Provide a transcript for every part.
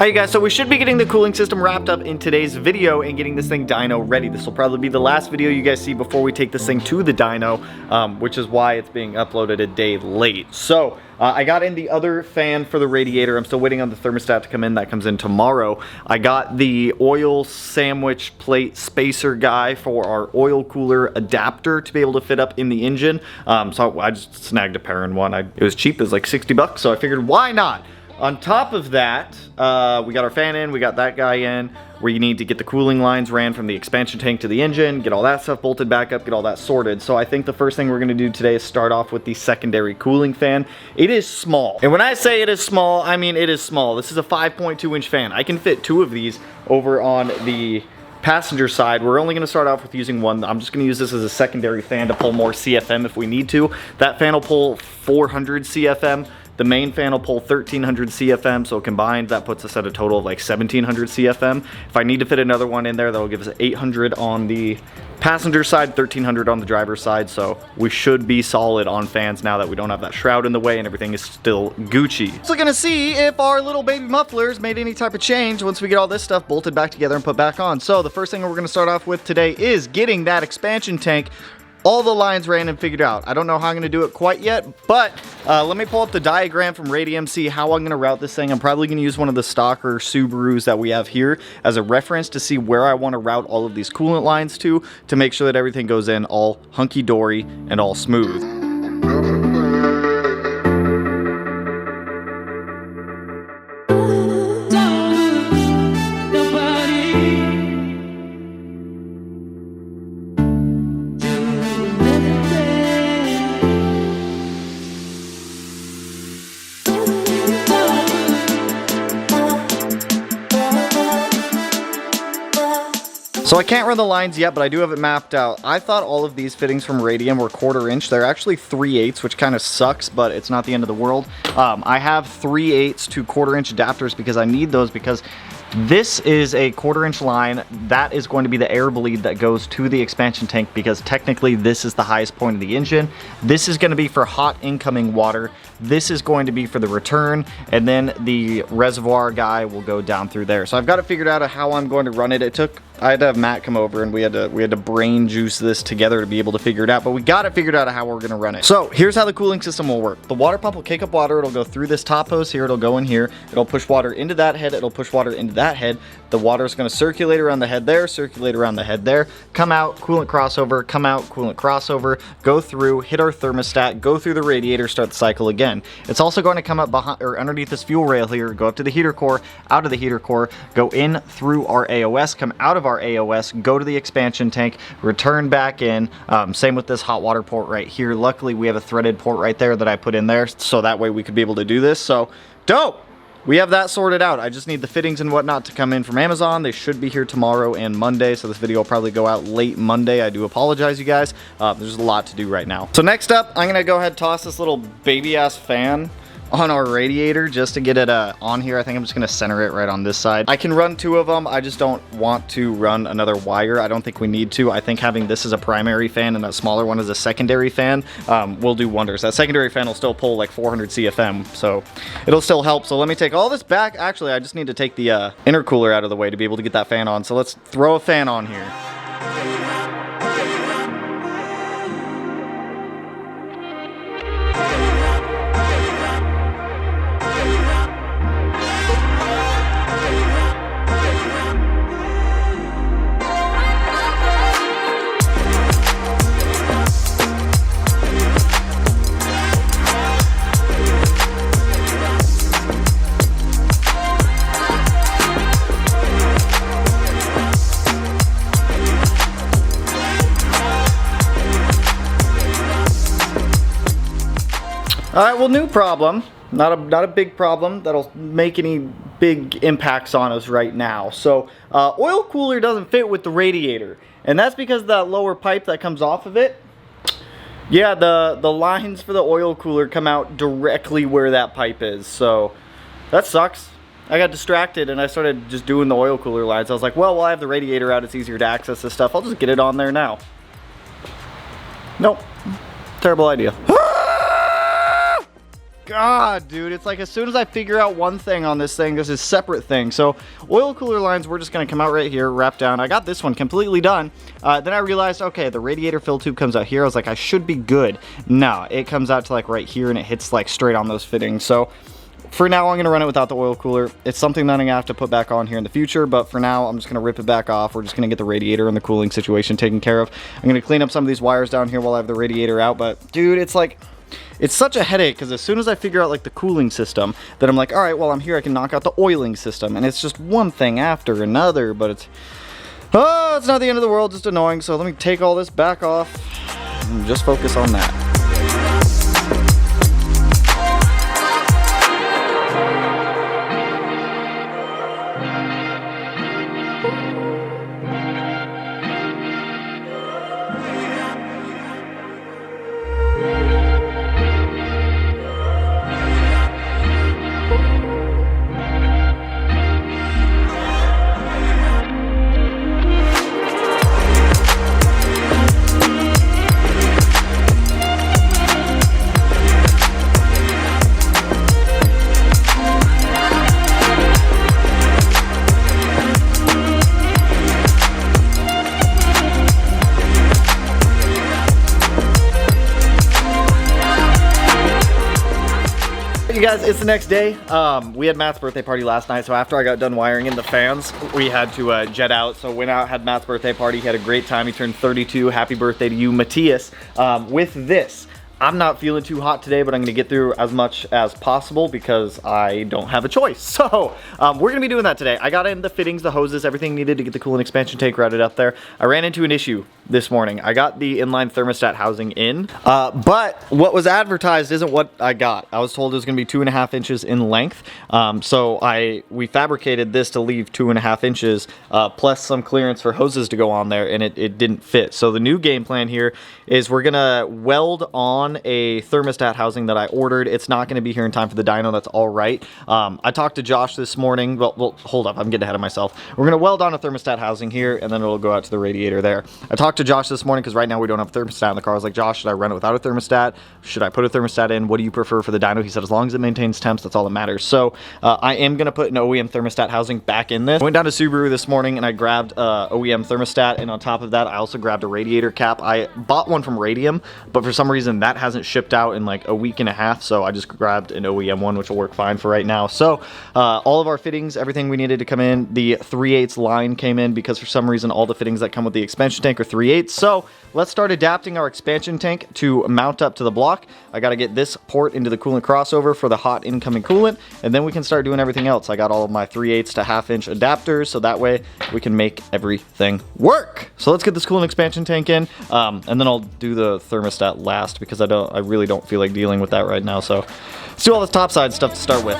Alright guys, so we should be getting the cooling system wrapped up in today's video and getting this thing dyno ready. This will probably be the last video you guys see before we take this thing to the dyno, which is why it's being uploaded a day late. So, I got in the other fan for the radiator. I'm still waiting on the thermostat to come in. That comes in tomorrow. I got the oil sandwich plate spacer guy for our oil cooler adapter to be able to fit up in the engine. So I just snagged a pair in one. It was cheap, it was like 60 bucks, so I figured why not? On top of that, we got our fan in, we got that guy in, where you need to get the cooling lines ran from the expansion tank to the engine, get all that stuff bolted back up, get all that sorted. So I think the first thing we're gonna do today is start off with the secondary cooling fan. It is small. And when I say it is small, I mean it is small. This is a 5.2 inch fan. I can fit two of these over on the passenger side. We're only going to start off with using one. I'm just going to use this as a secondary fan to pull more CFM if we need to. That fan will pull 400 CFM. The main fan will pull 1300 CFM, so combined that puts us at a total of like 1700 CFM. If I need to fit another one in there, that'll give us 800 on the passenger side, 1300 on the driver's side, so we should be solid on fans now that we don't have that shroud in the way and everything is still Gucci. So gonna see if our little baby mufflers made any type of change once we get all this stuff bolted back together and put back on. So the first thing we're gonna start off with today is getting that expansion tank all the lines ran and figured out. I don't know how I'm going to do it quite yet, but let me pull up the diagram from Radium, see how I'm going to route this thing. I'm probably going to use one of the stocker Subarus that we have here as a reference to see where I want to route all of these coolant lines to make sure that everything goes in all hunky-dory and all smooth. So I can't run the lines yet, but I do have it mapped out. I thought all of these fittings from Radium were 1/4 inch. They're actually 3/8, which kind of sucks, but it's not the end of the world. I have 3/8 to 1/4 inch adapters because I need those because this is a 1/4 inch line. That is going to be the air bleed that goes to the expansion tank because technically this is the highest point of the engine. This is going to be for hot incoming water. This is going to be for the return, and then the reservoir guy will go down through there. So I've got it figured out how I'm going to run it. I had to have Matt come over and we had to brain juice this together to be able to figure it out, but we got it figured out how we're gonna run it. So here's how the cooling system will work. The water pump will kick up water, it'll go through this top hose here, it'll go in here, it'll push water into that head, it'll push water into that head. The water is gonna circulate around the head there, circulate around the head there, come out, coolant crossover, come out, coolant crossover, go through, hit our thermostat, go through the radiator, start the cycle again. It's also going to come up behind or underneath this fuel rail here, go up to the heater core, out of the heater core, go in through our AOS, come out of our AOS, go to the expansion tank, return back in. Same with this hot water port right here. Luckily we have a threaded port right there that I put in there so that way we could be able to do this. So dope! We have that sorted out. I just need the fittings and whatnot to come in from Amazon. They should be here tomorrow and Monday, so this video will probably go out late Monday. I do apologize, you guys. There's a lot to do right now. So next up, I'm gonna go ahead and toss this little baby-ass fan on our radiator just to get it on here. I think I'm just gonna center it right on this side. I can run two of them. I just don't want to run another wire. I don't think we need to. I think having this as a primary fan and that smaller one as a secondary fan will do wonders. That secondary fan will still pull like 400 CFM, so it'll still help. So let me take all this back. Actually, I just need to take the intercooler out of the way to be able to get that fan on. So let's throw a fan on here. All right, well, new problem. Not a big problem that'll make any big impacts on us right now. So, oil cooler doesn't fit with the radiator, and that's because that lower pipe that comes off of it. Yeah, the lines for the oil cooler come out directly where that pipe is. So, that sucks. I got distracted and I started just doing the oil cooler lines. I was like, well, while I have the radiator out, it's easier to access this stuff. I'll just get it on there now. Nope. Terrible idea. God, dude, it's like as soon as I figure out one thing on this thing, there's this separate thing. So oil cooler lines, we're just gonna come out right here, wrap down. I got this one completely done. Then I realized, okay, the radiator fill tube comes out here. I was like, I should be good. No, it comes out to like right here and it hits like straight on those fittings. So for now, I'm gonna run it without the oil cooler. It's something that I'm gonna have to put back on here in the future, but for now, I'm just gonna rip it back off. We're just gonna get the radiator and the cooling situation taken care of. I'm gonna clean up some of these wires down here while I have the radiator out, but dude, it's like, it's such a headache because as soon as I figure out like the cooling system, then I'm like, all right, well, I'm here, I can knock out the oiling system, and it's just one thing after another, but it's not the end of the world, just annoying. So let me take all this back off and just focus on that. You guys, it's the next day. We had Matt's birthday party last night, so after I got done wiring in the fans, we had to jet out. So went out, had Matt's birthday party, he had a great time. He turned 32. Happy birthday to you, Matthias. With this, I'm not feeling too hot today, but I'm gonna get through as much as possible because I don't have a choice. So we're gonna be doing that today. I got in the fittings, the hoses, everything needed to get the coolant expansion tank routed up there. I ran into an issue this morning. I got the inline thermostat housing in, but what was advertised isn't what I got. I was told it was gonna be 2.5 inches in length. So we fabricated this to leave 2.5 inches, plus some clearance for hoses to go on there, and it didn't fit. So the new game plan here is we're gonna weld on a thermostat housing that I ordered. It's not gonna be here in time for the dyno, that's all right. I talked to Josh this morning. Well, hold up, I'm getting ahead of myself. We're gonna weld on a thermostat housing here, and then it'll go out to the radiator there. I talked to Josh this morning because right now we don't have a thermostat in the car. I was like, Josh, should I run it without a thermostat? Should I put a thermostat in? What do you prefer for the dyno? He said, as long as it maintains temps, that's all that matters. So I am gonna put an OEM thermostat housing back in this. I went down to Subaru this morning and I grabbed OEM thermostat, and on top of that, I also grabbed a radiator cap. I bought one from Radium, but for some reason that hasn't shipped out in like a week and a half, so I just grabbed an OEM one, which will work fine for right now. So all of our fittings, everything we needed to come in, the 3/8 line came in because for some reason all the fittings that come with the expansion tank are 3/8. So let's start adapting our expansion tank to mount up to the block. I got to get this port into the coolant crossover for the hot incoming coolant, and then we can start doing everything else. I got all of my 3/8 to 1/2 inch adapters, so that way we can make everything work. So let's get this coolant expansion tank in, and then I'll do the thermostat last because I really don't feel like dealing with that right now. So let's do all this topside stuff to start with.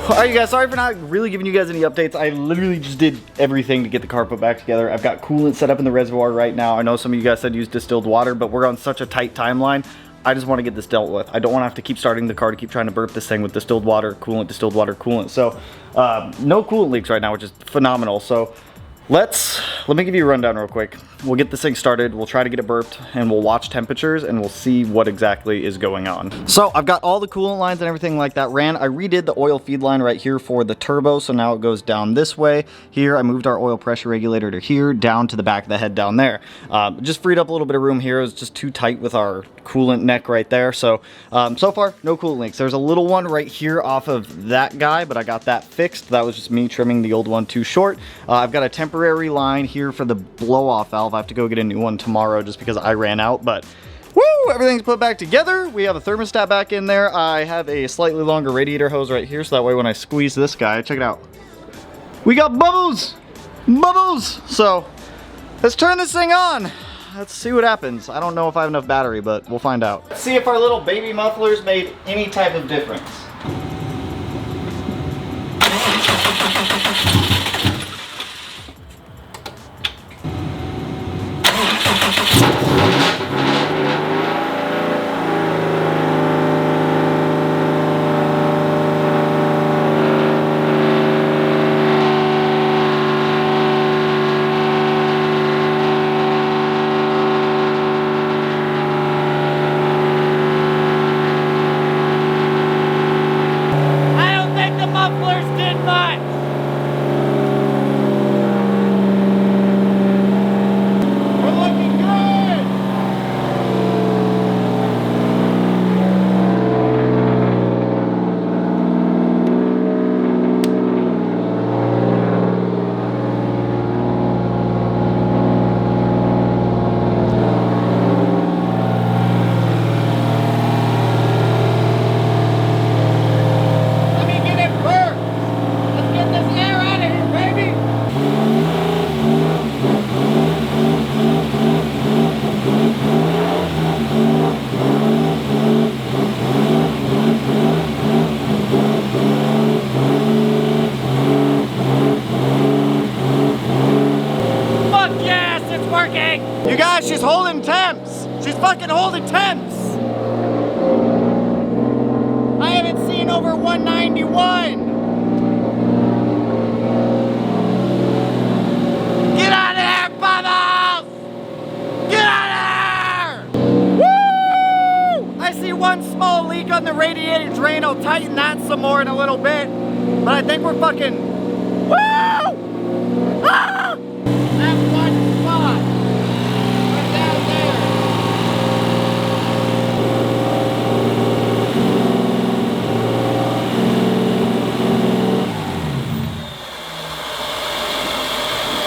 Alright you guys, sorry for not really giving you guys any updates. I literally just did everything to get the car put back together. I've got coolant set up in the reservoir right now. I know some of you guys said use distilled water, but we're on such a tight timeline. I just want to get this dealt with. I don't want to have to keep starting the car to keep trying to burp this thing with distilled water, coolant, distilled water, coolant. So no coolant leaks right now, which is phenomenal. So let me give you a rundown real quick. We'll get this thing started, we'll try to get it burped, and we'll watch temperatures, and we'll see what exactly is going on. So I've got all the coolant lines and everything like that ran. I redid the oil feed line right here for the turbo, so now it goes down this way. Here, I moved our oil pressure regulator to here, down to the back of the head down there. Just freed up a little bit of room here. It was just too tight with our coolant neck right there. So, so far, no coolant leaks. There's a little one right here off of that guy, but I got that fixed. That was just me trimming the old one too short. I've got a temporary line here for the blow-off valve. I have to go get a new one tomorrow just because I ran out, but woo, everything's put back together. We have a thermostat back in there. I have a slightly longer radiator hose right here, so that way when I squeeze this guy, check it out. We got bubbles! Bubbles! So, let's turn this thing on. Let's see what happens. I don't know if I have enough battery, but we'll find out. Let's see if our little baby mufflers made any type of difference. You guys, she's holding temps. She's fucking holding temps. I haven't seen over 191. Get out of there, bubbles! Get out of there! Woo! I see one small leak on the radiator drain. I'll tighten that some more in a little bit. But I think we're fucking... Woo! Ah! That one spot. Down there.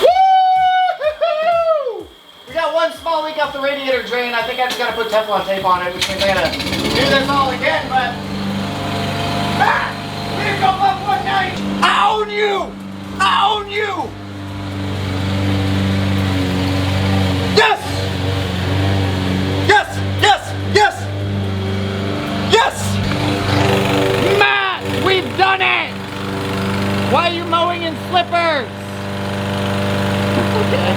Woo! We got one small leak off the radiator drain. I think I just gotta put Teflon tape on it, which means I gotta do this all again, but... Ah! We didn't go up one night! I own you! I own you! Yes! Yes! Yes! Yes! Yes! Matt! We've done it! Why are you mowing in slippers? Okay.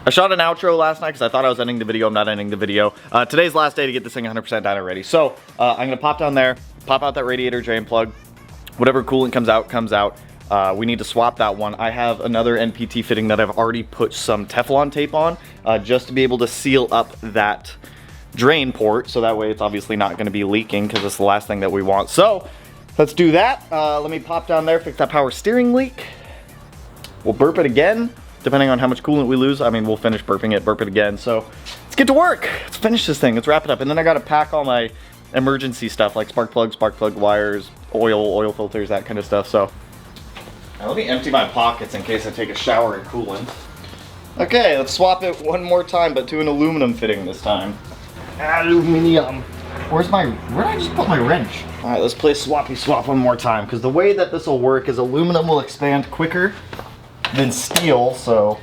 I shot an outro last night because I thought I was ending the video. I'm not ending the video. Today's last day to get this thing 100% dyno ready. So I'm going to pop down there, pop out that radiator drain plug. Whatever coolant comes out, comes out. We need to swap that one. I have another NPT fitting that I've already put some Teflon tape on just to be able to seal up that drain port, so that way it's obviously not going to be leaking because it's the last thing that we want. So let's do that. Let me pop down there, fix that power steering leak. We'll burp it again, depending on how much coolant we lose. I mean, we'll finish burping it, burp it again. So let's get to work. Let's finish this thing. Let's wrap it up. And then I got to pack all my emergency stuff like spark plug wires, oil filters, that kind of stuff. So now let me empty my pockets in case I take a shower in coolant. Okay, let's swap it one more time, but to an aluminum fitting this time. Aluminium. Where did I just put my wrench? All right, let's play swappy swap one more time, because the way that this will work is aluminum will expand quicker than steel, so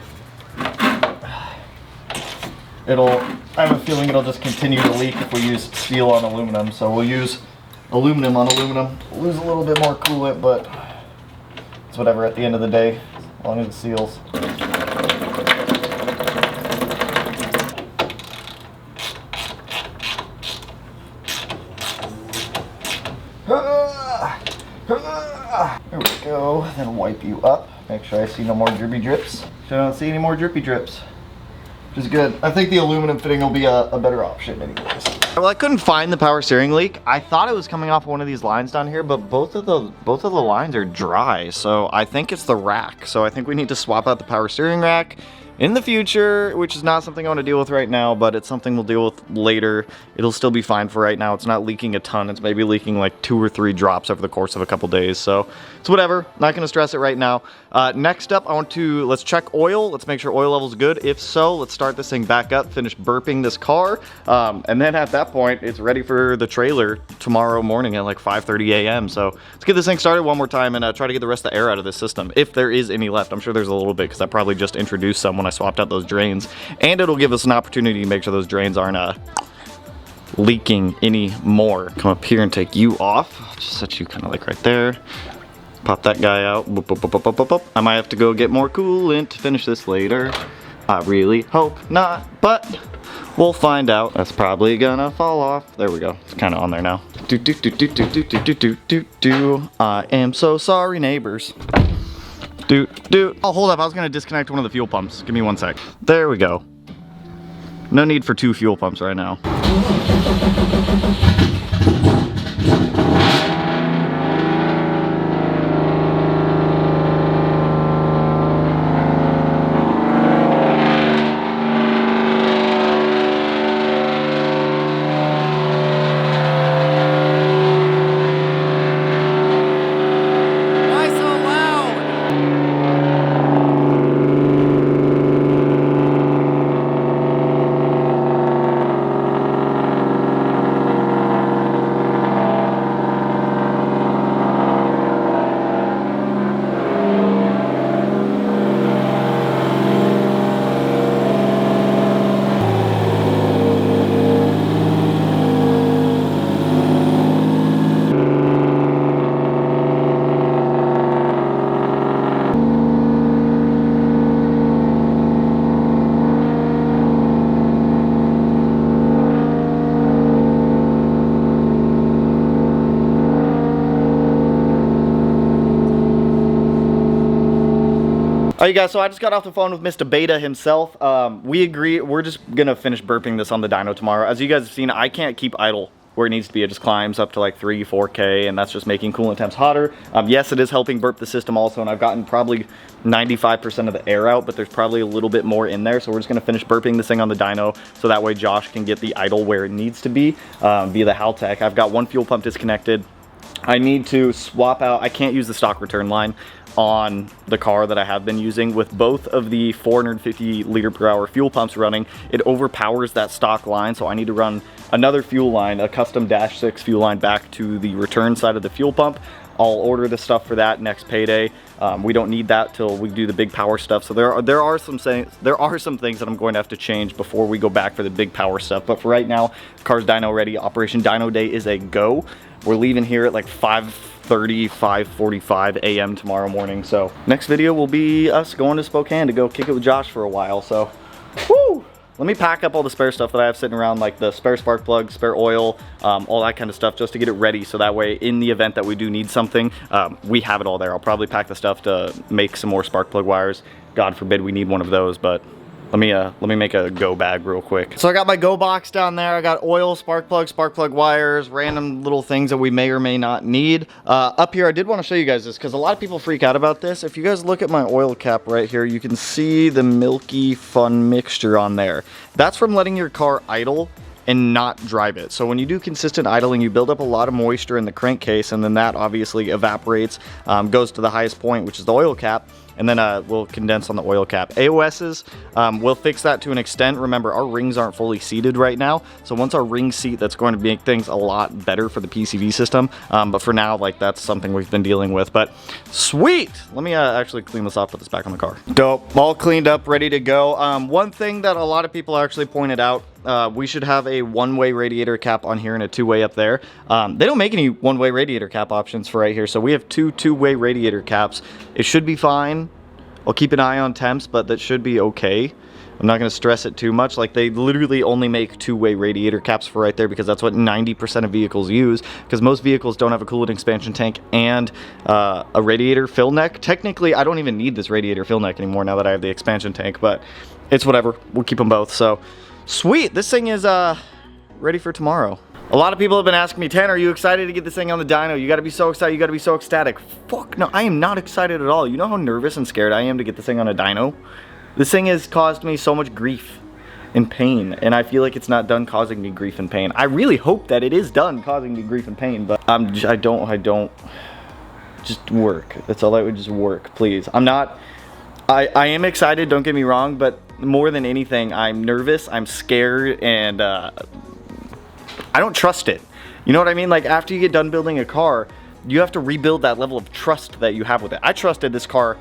I have a feeling it'll just continue to leak if we use steel on aluminum, so we'll use aluminum on aluminum. We'll lose a little bit more coolant, but it's whatever at the end of the day, as long as it seals. There we go. Then wipe you up. Make sure I see no more drippy drips. I don't see any more drippy drips, which is good. I think the aluminum fitting will be a better option anyways. Well, I couldn't find the power steering leak. I thought it was coming off one of these lines down here, but both of the lines are dry. So I think it's the rack. So I think we need to swap out the power steering rack in the future, which is not something I want to deal with right now, but it's something we'll deal with later. It'll still be fine for right now. It's not leaking a ton. It's maybe leaking like 2 or 3 drops over the course of a couple days. So it's whatever. Not going to stress it right now. Next up, let's check oil. Let's make sure oil level's good. If so, let's start this thing back up, finish burping this car. And then at that point, it's ready for the trailer tomorrow morning at like 5:30 a.m. So let's get this thing started one more time and try to get the rest of the air out of this system. If there is any left, I'm sure there's a little bit because I probably just introduced some when I swapped out those drains. And it'll give us an opportunity to make sure those drains aren't leaking anymore. Come up here and take you off. Just set you kind of like right there. Pop that guy out. Boop, boop, boop, boop, boop, boop. I might have to go get more coolant to finish this later. I really hope not, but we'll find out. That's probably gonna fall off. There we go. It's kind of on there now. I am so sorry, neighbors. Oh, hold up. I was gonna disconnect one of the fuel pumps. Give me 1 sec. There we go. No need for 2 fuel pumps right now. Alright guys, so I just got off the phone with Mr. Beta himself. We agree, we're just gonna finish burping this on the dyno tomorrow. As you guys have seen, I can't keep idle where it needs to be. It just climbs up to like 3-4K, and that's just making coolant temps hotter. Yes, it is helping burp the system also, and I've gotten probably 95% of the air out, but there's probably a little bit more in there. So we're just gonna finish burping this thing on the dyno, so that way Josh can get the idle where it needs to be via the Haltech. I've got one fuel pump disconnected. I need to swap out, I can't use the stock return line on the car that I have been using. With both of the 450 liter per hour fuel pumps running, it overpowers that stock line, so I need to run another fuel line, a custom -6 fuel line, back to the return side of the fuel pump. I'll order the stuff for that next payday. We don't need that till we do the big power stuff. So there are some things that I'm going to have to change before we go back for the big power stuff. But for right now, the car's dyno ready. Operation Dyno Day is a go. We're leaving here at like 5:30, 5:45 a.m. tomorrow morning. So next video will be us going to Spokane to go kick it with Josh for a while. So, woo! Let me pack up all the spare stuff that I have sitting around, like the spare spark plug, spare oil, all that kind of stuff, just to get it ready. So that way, in the event that we do need something, we have it all there. I'll probably pack the stuff to make some more spark plug wires. God forbid we need one of those, but let me make a go bag real quick. So I got my go box down there. I got oil, spark plug wires, random little things that we may or may not need. Up here, I did want to show you guys this because a lot of people freak out about this. If you guys look at my oil cap right here, you can see the milky fun mixture on there. That's from letting your car idle and not drive it. So when you do consistent idling, you build up a lot of moisture in the crankcase, and then that obviously evaporates, goes to the highest point, which is the oil cap, and then will condense on the oil cap. AOS's will fix that to an extent. Remember, our rings aren't fully seated right now, so once our rings seat, that's going to make things a lot better for the PCV system. But for now, like, that's something we've been dealing with. But sweet! Let me actually clean this off, put this back on the car. Dope. All cleaned up, ready to go. One thing that a lot of people actually pointed out, we should have a one-way radiator cap on here and a two-way up there. They don't make any one-way radiator cap options for right here, so we have two-way radiator caps. It should be fine. I'll keep an eye on temps, but that should be okay. I'm not going to stress it too much. Like, they literally only make two-way radiator caps for right there because that's what 90% of vehicles use, because most vehicles don't have a coolant expansion tank and a radiator fill neck. Technically, I don't even need this radiator fill neck anymore now that I have the expansion tank, but it's whatever. We'll keep them both. So, sweet. This thing is ready for tomorrow. A lot of people have been asking me, Tanner, are you excited to get this thing on the dyno? You gotta be so excited, you gotta be so ecstatic. Fuck no, I am not excited at all. You know how nervous and scared I am to get this thing on a dyno? This thing has caused me so much grief and pain, and I feel like it's not done causing me grief and pain. I really hope that it is done causing me grief and pain, but I don't, just work. That's all I would, just work, please. I am excited, don't get me wrong, but more than anything, I'm nervous, I'm scared, and I don't trust it. You know what I mean? Like, after you get done building a car, you have to rebuild that level of trust that you have with it. I trusted this car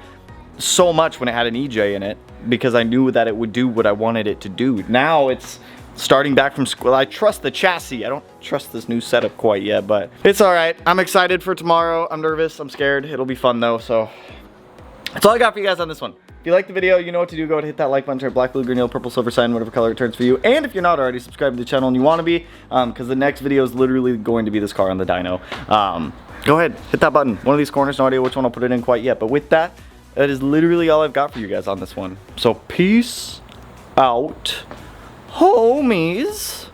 so much when it had an EJ in it because I knew that it would do what I wanted it to do. Now it's starting back from school. I trust the chassis. I don't trust this new setup quite yet, but it's all right. I'm excited for tomorrow. I'm nervous. I'm scared. It'll be fun though, so that's all I got for you guys on this one. If you like the video, you know what to do. Go ahead and hit that like button, turn black, blue, green, yellow, purple, silver sign, whatever color it turns for you. And if you're not already, subscribe to the channel and you want to be, because the next video is literally going to be this car on the dyno. Go ahead, hit that button. One of these corners, no idea which one I'll put it in quite yet. But with that, that is literally all I've got for you guys on this one. So peace out, homies.